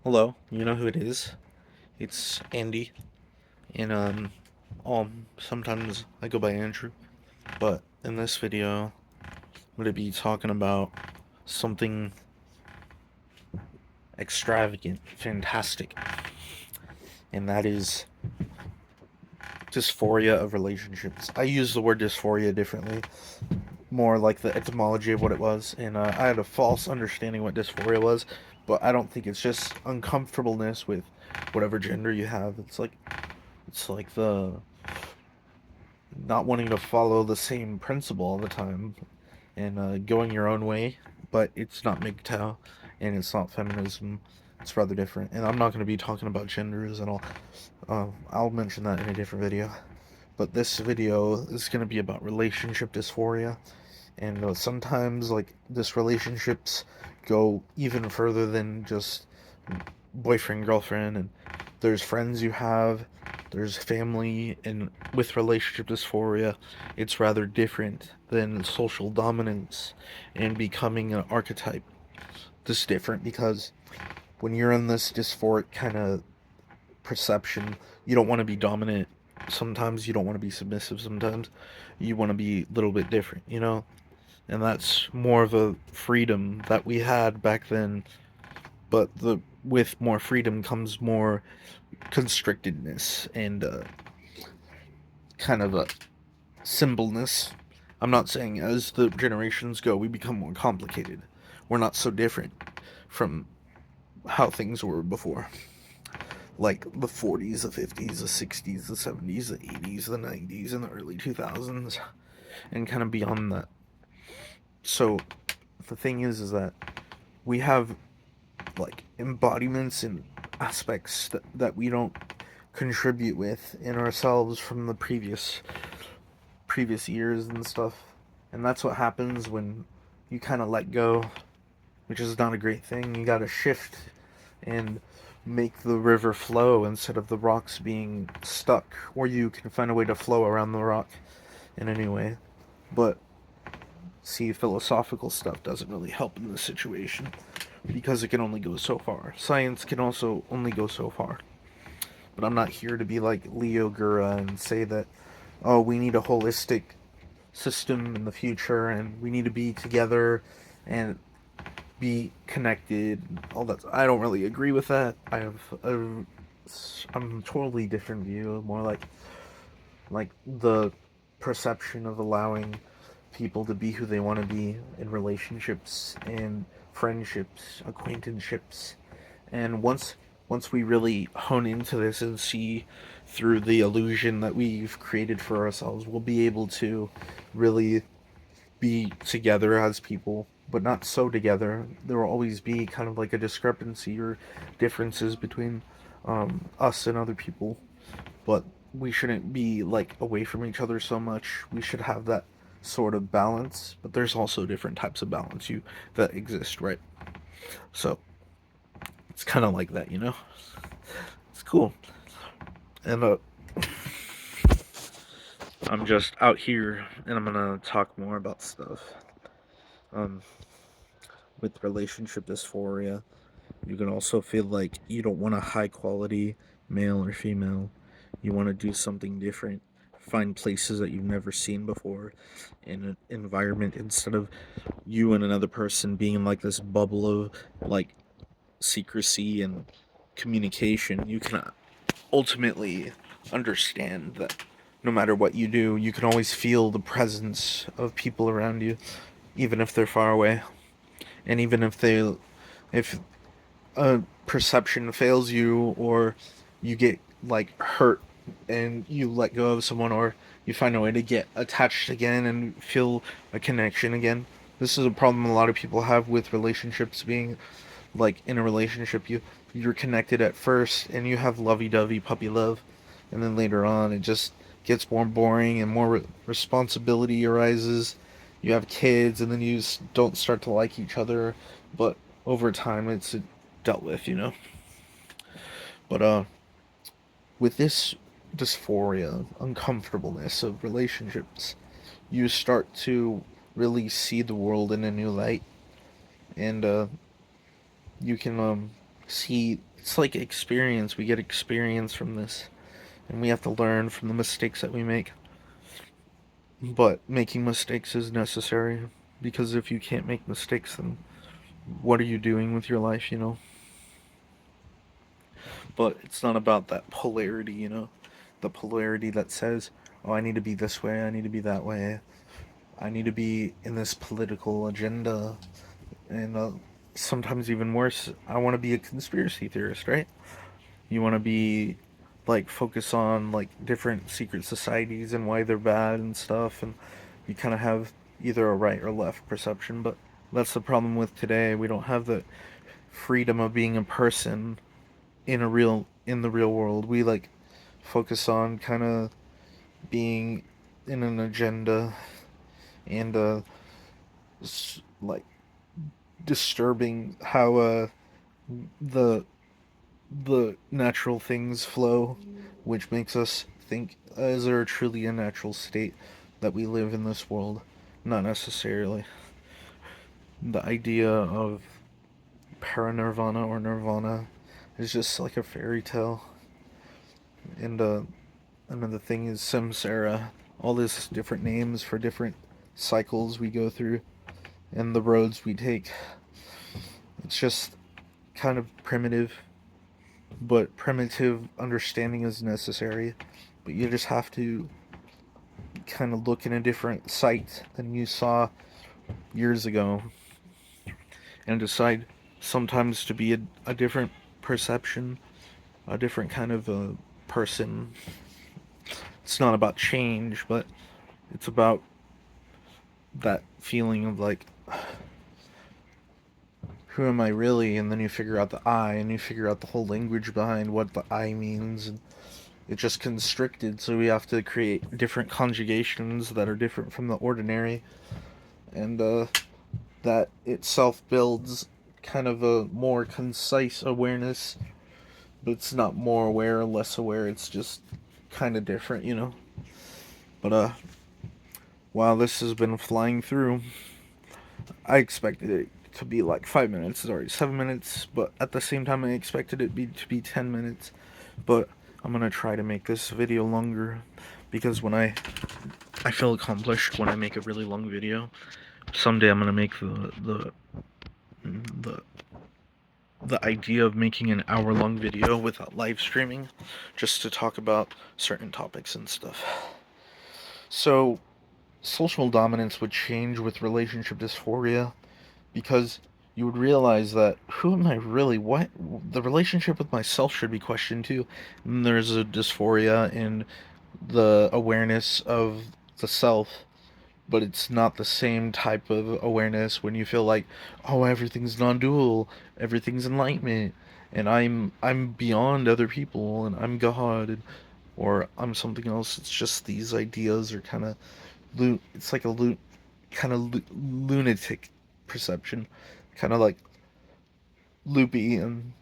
Hello, you know who it is? It's Andy, and sometimes I go by Andrew, but in this video, I'm gonna be talking about something extravagant, fantastic, and that is dysphoria of relationships. I use the word dysphoria differently, more like the etymology of what it was, and I had a false understanding what dysphoria was, but I don't think it's just uncomfortableness with whatever gender you have. It's like the not wanting to follow the same principle all the time and going your own way, but it's not MGTOW and it's not feminism. It's rather different. And I'm not going to be talking about genders and all. I'll mention that in a different video. But this video is going to be about relationship dysphoria. And sometimes, like, this relationships go even further than just boyfriend, girlfriend, and there's friends you have, there's family, and with relationship dysphoria, it's rather different than social dominance and becoming an archetype. This is different because when you're in this dysphoric kind of perception, you don't want to be dominant. Sometimes you don't want to be submissive. Sometimes you want to be a little bit different, you know? And that's more of a freedom that we had back then, but the with more freedom comes more constrictedness and kind of a simpleness. I'm not saying as the generations go, we become more complicated. We're not so different from how things were before. Like the 40s, the 50s, the 60s, the 70s, the 80s, the 90s, and the early 2000s, and kind of beyond that. So the thing is that we have like embodiments and aspects that we don't contribute with in ourselves from the previous years and stuff. And that's what happens when you kind of let go, which is not a great thing. You got to shift and make the river flow instead of the rocks being stuck, or you can find a way to flow around the rock in any way. But see, philosophical stuff doesn't really help in this situation because it can only go so far. Science can also only go so far. But I'm not here to be like Leo Gura and say that, oh, we need a holistic system in the future and we need to be together and be connected. All that. I don't really agree with that. I'm totally different view. More like the perception of allowing people to be who they want to be in relationships and friendships, acquaintanceships, and once we really hone into this and see through the illusion that we've created for ourselves, we'll be able to really be together as people, but not so together. There will always be kind of like a discrepancy or differences between us and other people, but we shouldn't be like away from each other so much. We should have that sort of balance, but there's also different types of balance you that exist, right? So it's kind of like that, you know. It's cool, and I'm just out here, and I'm gonna talk more about stuff. Um, with relationship dysphoria, you can also feel like you don't want a high quality male or female. You want to do something different. Find places that you've never seen before in an environment instead of you and another person being in like this bubble of like secrecy and communication. You can ultimately understand that no matter what you do, you can always feel the presence of people around you, even if they're far away. And even if a perception fails you or you get like hurt and you let go of someone or you find a way to get attached again and feel a connection again. This is a problem a lot of people have with relationships being like in a relationship you're connected at first and you have lovey-dovey puppy love, and then later on it just gets more boring and more responsibility arises. You have kids and then you don't start to like each other, but over time it's dealt with, you know. But with this dysphoria, uncomfortableness of relationships, you start to really see the world in a new light, and you can See, it's like experience. We get experience from this, and we have to learn from the mistakes that we make. But making mistakes is necessary, because if you can't make mistakes, then what are you doing with your life, you know? But it's not about that polarity, you know? The polarity that says, oh, I need to be this way, I need to be that way, I need to be in this political agenda, and sometimes even worse, I want to be a conspiracy theorist, right? You want to be like focus on like different secret societies and why they're bad and stuff, and you kind of have either a right or left perception. But that's the problem with today. We don't have the freedom of being a person in the real world. We like focus on kind of being in an agenda and like disturbing how the the natural things flow, which makes us think, is there truly a natural state that we live in this world? Not necessarily. The idea of paranirvana or nirvana is just like a fairy tale. And another thing is samsara. All these different names for different cycles we go through and the roads we take. It's just kind of primitive, but primitive understanding is necessary. But you just have to kind of look in a different sight than you saw years ago and decide sometimes to be a different perception, a different kind of a person. It's not about change, but it's about that feeling of like, who am I really? And then you figure out the I, and you figure out the whole language behind what the I means, and it's just constricted, so we have to create different conjugations that are different from the ordinary, and that itself builds kind of a more concise awareness, but it's not more aware or less aware, it's just kind of different, you know? But, while this has been flying through, I expected it to be like 5 minutes. It's already 7 minutes, but at the same time, I expected it to be 10 minutes. But I'm gonna try to make this video longer because when I feel accomplished when I make a really long video. Someday I'm gonna make the the idea of making an hour-long video without live streaming, just to talk about certain topics and stuff. So, social dominance would change with relationship dysphoria because you would realize that who am I really? What the relationship with myself should be questioned too. And there's a dysphoria in the awareness of the self, but it's not the same type of awareness when you feel like, oh, everything's non-dual, everything's enlightenment, and I'm beyond other people, and I'm God, and, or I'm something else. It's just these ideas are kind of it's like a kind of lunatic perception, kind of like loopy and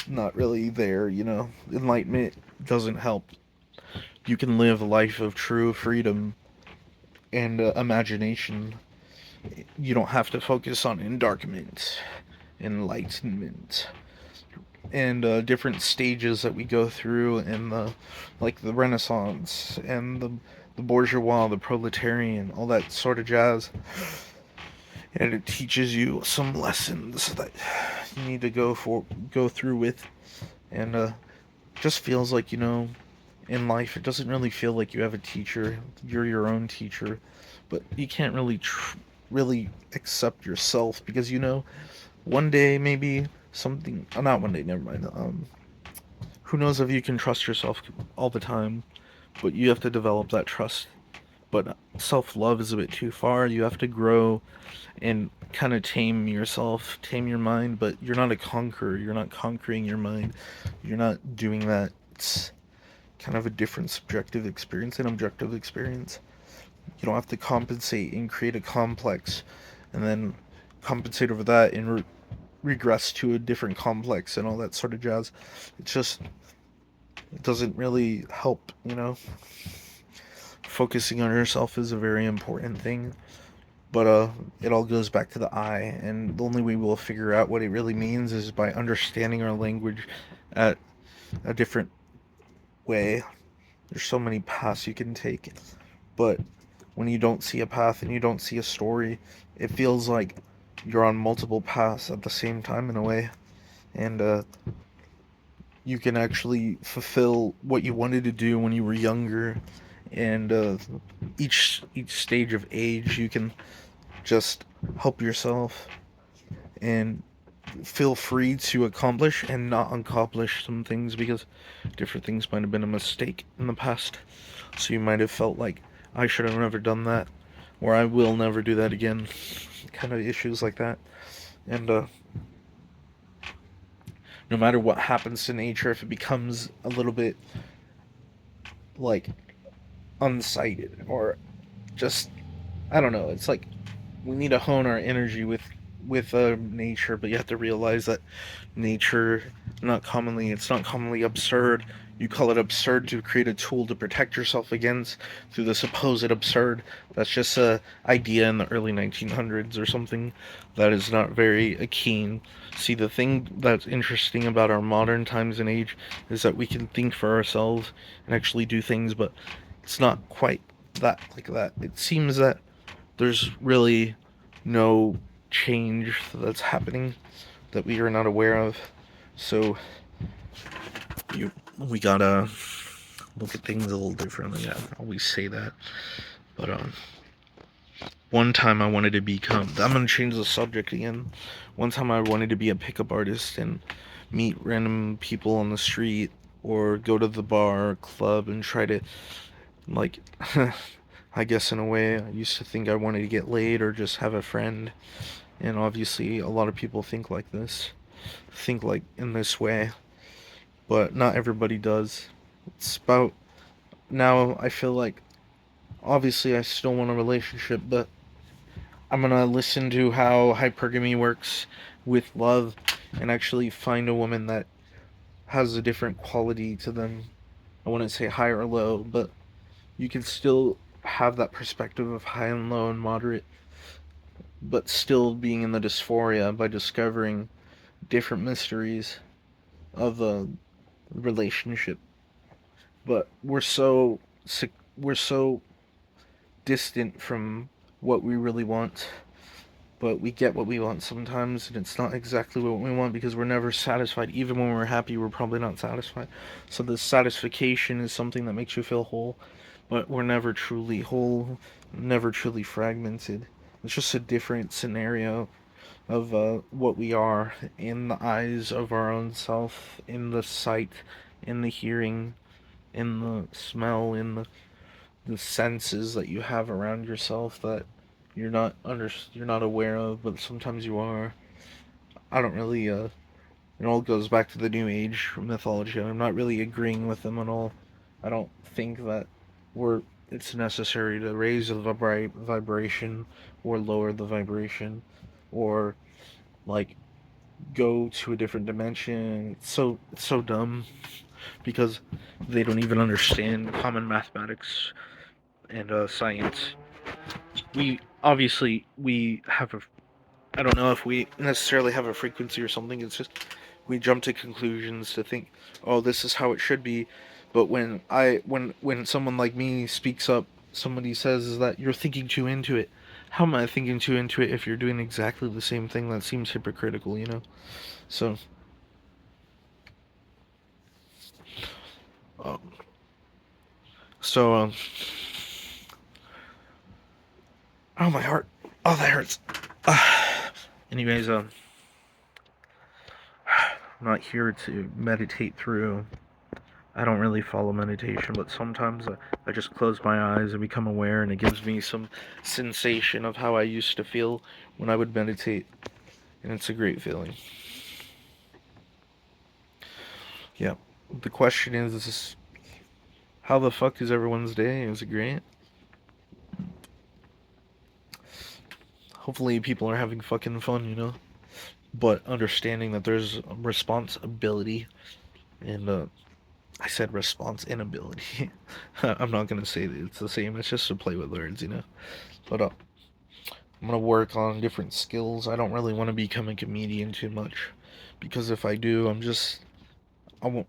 not really there. You know, enlightenment doesn't help. You can live a life of true freedom and imagination. You don't have to focus on endarkment, enlightenment, and different stages that we go through in the like the Renaissance and the bourgeois, the proletarian, all that sort of jazz. And it teaches you some lessons that you need to go through with, and just feels like, you know, in life it doesn't really feel like you have a teacher. You're your own teacher, but you can't really really accept yourself because, you know, one day maybe something, not one day, never mind, who knows if you can trust yourself all the time, but you have to develop that trust. But self-love is a bit too far. You have to grow and kind of tame yourself, tame your mind, but you're not a conqueror. You're not conquering your mind. You're not doing that. It's kind of a different subjective experience and objective experience. You don't have to compensate and create a complex and then compensate over that and regress to a different complex and all that sort of jazz. It's just, it doesn't really help, you know? Focusing on yourself is a very important thing. But it all goes back to the eye, and the only way we'll figure out what it really means is by understanding our language at a different way. There's so many paths you can take, but when you don't see a path and you don't see a story, it feels like you're on multiple paths at the same time in a way, and you can actually fulfill what you wanted to do when you were younger, and each stage of age you can just help yourself and feel free to accomplish and not accomplish some things because different things might have been a mistake in the past. So you might have felt like I should have never done that, or I will never do that again. Kind of issues like that. And no matter what happens to nature, if it becomes a little bit like unsighted or just, I don't know, it's like we need to hone our energy with nature, but you have to realize that nature it's not commonly absurd. You call it absurd to create a tool to protect yourself against through the supposed absurd. That's just a idea in the early 1900s or something that is not very keen. See, the thing that's interesting about our modern times and age is that we can think for ourselves and actually do things, but it's not quite that like that. It seems that there's really no change that's happening that we are not aware of. So we gotta look at things a little differently. I always say that, but one time I wanted to become. I'm gonna change the subject again. One time I wanted to be a pickup artist and meet random people on the street or go to the bar or club and try to like. I guess in a way, I used to think I wanted to get laid or just have a friend, and obviously a lot of people think like this, think like in this way, but not everybody does. It's about now I feel like obviously I still want a relationship, but I'm gonna listen to how hypergamy works with love and actually find a woman that has a different quality to them. I wouldn't say high or low, but you can still have that perspective of high and low and moderate, but still being in the dysphoria by discovering different mysteries of a relationship. But we're so distant from what we really want. But we get what we want sometimes, and it's not exactly what we want because we're never satisfied. Even when we're happy, we're probably not satisfied. So the satisfaction is something that makes you feel whole, but we're never truly whole, never truly fragmented. It's just a different scenario of what we are in the eyes of our own self, in the sight, in the hearing, in the smell, in the senses that you have around yourself that you're not aware of, but sometimes you are. I don't really it all goes back to the New Age mythology. I'm not really agreeing with them at all. I don't think that we're it's necessary to raise the vibration or lower the vibration or like go to a different dimension. It's so dumb because they don't even understand common mathematics and science. We have a I don't know if we necessarily have a frequency or something. It's just we jump to conclusions to think, oh, this is how it should be. But when someone like me speaks up, somebody says that you're thinking too into it. How am I thinking too into it if you're doing exactly the same thing? That seems hypocritical, you know. So, um, so oh my heart, oh that hurts. Anyways, I'm not here to meditate through. I don't really follow meditation, but sometimes I just close my eyes and become aware, and it gives me some sensation of how I used to feel when I would meditate, and it's a great feeling. Yeah. The question is how the fuck is everyone's day? Is it great? Hopefully people are having fucking fun, you know? But understanding that there's responsibility and I said response inability. I'm not gonna say that it's the same. It's just to play with words, you know. But I'm gonna work on different skills. I don't really want to become a comedian too much, because if I do, I won't.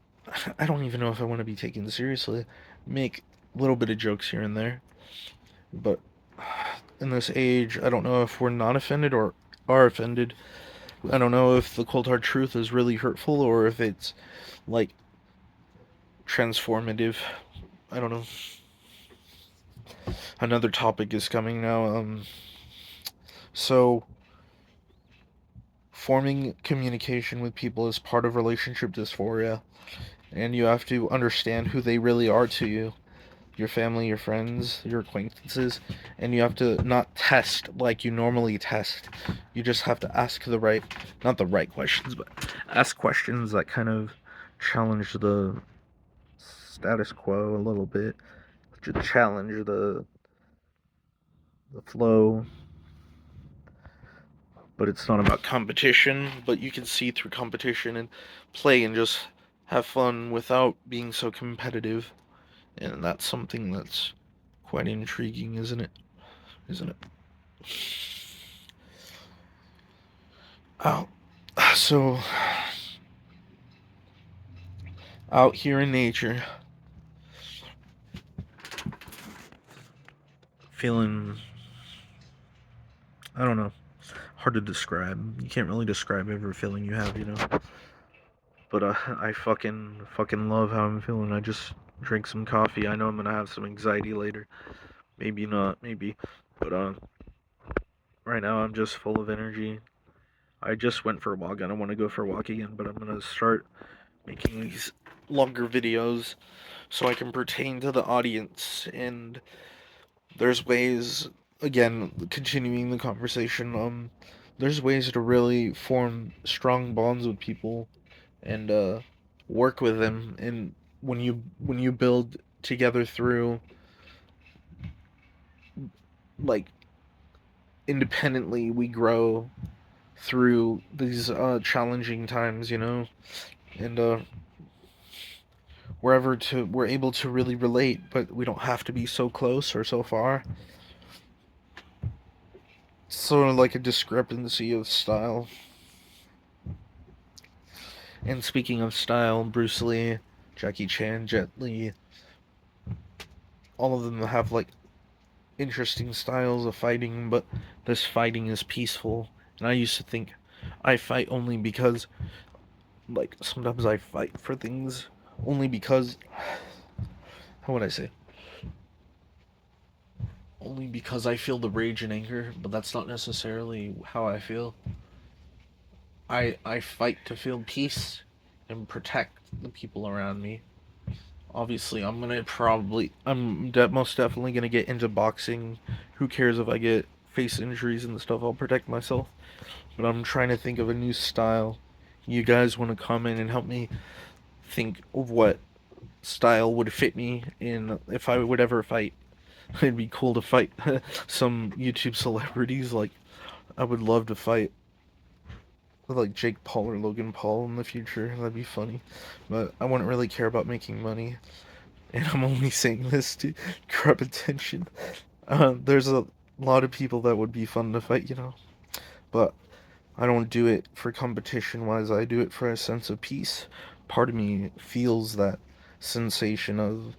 I don't even know if I want to be taken seriously. Make a little bit of jokes here and there, but in this age, I don't know if we're not offended or are offended. I don't know if the cold hard truth is really hurtful or if it's like transformative. I don't know. Another topic is coming now. So forming communication with people is part of relationship dysphoria, and you have to understand who they really are to you, your family, your friends, your acquaintances, and you have to not test like you normally test. You just have to ask the right, not the right questions, but ask questions that kind of challenge the status quo a little bit, to challenge the flow. But it's not about competition, but you can see through competition and play and just have fun without being so competitive. And that's something that's quite intriguing, isn't it? Isn't it? Out. So, out here in nature, feeling, I don't know, hard to describe. You can't really describe every feeling you have, you know? But I fucking love how I'm feeling. I just drank some coffee. I know I'm gonna have some anxiety later. Maybe not, maybe. But right now I'm just full of energy. I just went for a walk. I don't want to go for a walk again, but I'm gonna start making these longer videos so I can pertain to the audience. And there's ways, again, continuing the conversation. There's ways to really form strong bonds with people and work with them. And when you build together through like independently, we grow through these challenging times, you know, and we're able to really relate, but we don't have to be so close or so far. Sort of like a discrepancy of style. And speaking of style, Bruce Lee, Jackie Chan, Jet Li, all of them have like interesting styles of fighting, but this fighting is peaceful. And I used to think I fight only because, like, sometimes I fight for things only because, how would I say? Only because I feel the rage and anger, but that's not necessarily how I feel. I fight to feel peace and protect the people around me. Obviously, most definitely gonna get into boxing. Who cares if I get face injuries and stuff? I'll protect myself. But I'm trying to think of a new style. You guys want to comment and help me think of what style would fit me in if I would ever fight. It'd be cool to fight some YouTube celebrities. Like, I would love to fight with like Jake Paul or Logan Paul in the future. That'd be funny. But I wouldn't really care about making money. And I'm only saying this to grab attention. There's a lot of people that would be fun to fight, you know. But I don't do it for competition wise, I do it for a sense of peace. Part of me feels that sensation of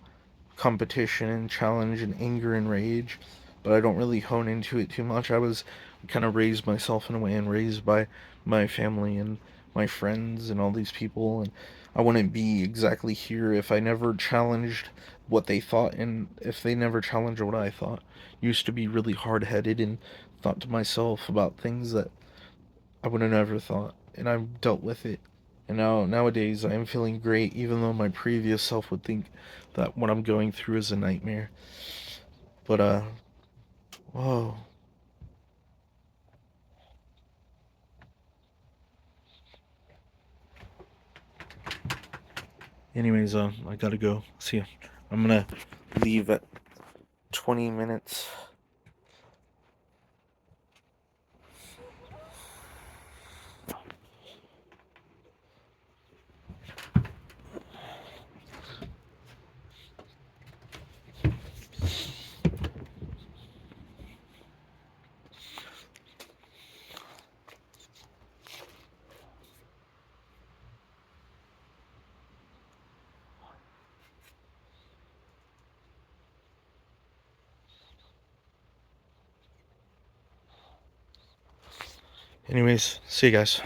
competition and challenge and anger and rage, but I don't really hone into it too much. I was kind of raised myself in a way and raised by my family and my friends and all these people, and I wouldn't be exactly here if I never challenged what they thought and if they never challenged what I thought. Used to be really hard-headed and thought to myself about things that I would have never thought, and I've dealt with it. And nowadays I am feeling great, even though my previous self would think that what I'm going through is a nightmare. But whoa. Anyways, I gotta go. See ya. I'm gonna leave at 20 minutes. Anyways, see you guys.